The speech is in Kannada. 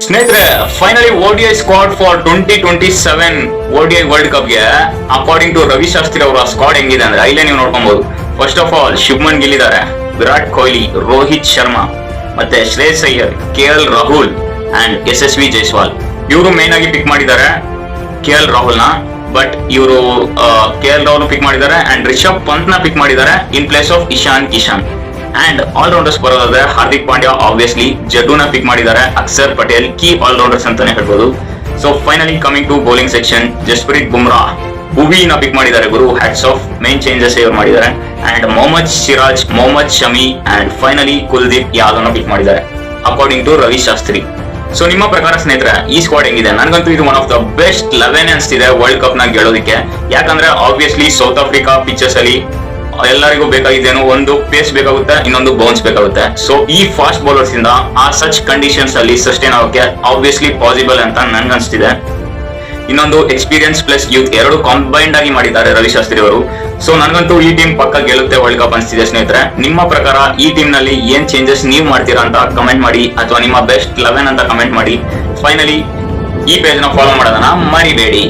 ಸ್ನೇಹಿತರೆ, finally ODI squad for 2027 ODI world cup ಗೆ ಅಕಾರ್ಡಿಂಗ್ ಟು ರವಿ ಶಾಸ್ತ್ರಿ ಅವರ ಸ್ಕ್ವಾಡ್ ಹೆಂಗಿದೆ ಅಂದ್ರೆ ಇಲ್ಲೇ ನೀವು ನೋಡ್ಕೊಬಹುದು. First of all Shubman Gill ಇದ್ದಾರೆ, ವಿರಾಟ್ ಕೊಹ್ಲಿ, ರೋಹಿತ್ ಶರ್ಮಾ, ಮತ್ತೆ Shreyas Iyer, KL Rahul and SSV Jaiswal. ಇವರು ಮೇನ್ ಆಗಿ ಪಿಕ್ ಮಾಡಿದ್ದಾರೆ KL ರಾಹುಲ್ ನ. ಬಟ್ ಇವರು KL ರಾಹುಲ್ ಪಿಕ್ ಮಾಡಿದ್ದಾರೆ ಅಂಡ್ ರಿಷಬ್ ಪಂತ್ ನ ಪಿಕ್ ಮಾಡಿದ್ದಾರೆ in place of Ishan Kishan. And all rounders ಬರೋದಾದ್ರೆ ಹಾರ್ದಿಕ್ ಪಾಂಡ್ಯ ಆಬ್ವಿಯಸ್ಲಿ, ಜಡ್ಡುನ ಪಿಕ್ ಮಾಡಿದ್ದಾರೆ, Akshar Patel key all rounders ಅಂತಾನೆ ಹೇಳ್ಬೋದು. So finally coming to bowling section, Jasprit Bumrah, ಭುವಿನ ಪಿಕ್ ಮಾಡಿದ್ದಾರೆ ಗುರು, ಹ್ಯಾಟ್ಸ್ ಆಫ್, ಮೇನ್ ಚೇಂಜಸ್ ಇವರು ಮಾಡಿದ್ದಾರೆ. And Mohammed Siraj, Mohammed Shami and finally Kuldeep ಯಾದವ್ನ ಪಿಕ್ ಮಾಡಿದ್ದಾರೆ according to Ravi Shastri. So ನಿಮ್ಮ ಪ್ರಕಾರ ಸ್ನೇಹಿತರೆ ಈ ಸ್ಕ್ವಾಡ್ ಹೆಂಗಿದೆ? ನನಗಂತೂ ಇದು ಒನ್ ಆಫ್ ದ ಬೆಸ್ಟ್ 11 ಅನ್ಸ್ತಿದೆ ವರ್ಲ್ಡ್ ಕಪ್ ನ ಗೆಲ್ಲೋದಕ್ಕೆ. ಯಾಕಂದ್ರೆ ಆಬ್ವಿಯಸ್ಲಿ ಸೌತ್ ಆಫ್ರಿಕಾ ಪಿಚಸ್ ಅಲ್ಲಿ ಎಲ್ಲರಿಗೂ ಬೇಕಾಗಿದ್ದೇನು, ಒಂದು ಪೇಸ್ ಬೇಕಾಗುತ್ತೆ, ಇನ್ನೊಂದು ಬೌನ್ಸ್ ಬೇಕಾಗುತ್ತೆ. ಸೊ ಈ ಫಾಸ್ಟ್ ಬೌಲರ್ಸ್ ಇಂದ ಆ ಸಚ್ ಕಂಡೀಷನ್ಸ್ ಅಲ್ಲಿ ಸಸ್ಟೈನ್ ಆಗೋಕೆ ಆಬ್ವಿಯಸ್ಲಿ ಪಾಸಿಬಲ್ ಅಂತ ನನ್ಗನ್ಸ್ತಿದೆ. ಇನ್ನೊಂದು ಎಕ್ಸ್ಪೀರಿಯನ್ಸ್ ಪ್ಲಸ್ ಯೂತ್ ಎರಡು ಕಾಂಬೈನ್ಡ್ ಆಗಿ ಮಾಡಿದ್ದಾರೆ ರವಿ ಶಾಸ್ತ್ರಿ ಅವರು. ಸೊ ನನಗಂತೂ ಈ ಟೀಮ್ ಪಕ್ಕ ಗೆಲ್ಲುತ್ತೆ ವರ್ಲ್ಡ್ ಕಪ್ ಅನ್ಸ್ತಿದೆ ಸ್ನೇಹಿತರೆ. ನಿಮ್ಮ ಪ್ರಕಾರ ಈ ಟೀಮ್ ನಲ್ಲಿ ಏನ್ ಚೇಂಜಸ್ ನೀವು ಮಾಡ್ತೀರಾ ಅಂತ ಕಮೆಂಟ್ ಮಾಡಿ, ಅಥವಾ ನಿಮ್ಮ ಬೆಸ್ಟ್ 11 ಅಂತ ಕಮೆಂಟ್ ಮಾಡಿ. ಫೈನಲಿ ಈ ಪೇಜ್ ನ ಫಾಲೋ ಮಾಡೋದನ್ನ ಮರಿಬೇಡಿ.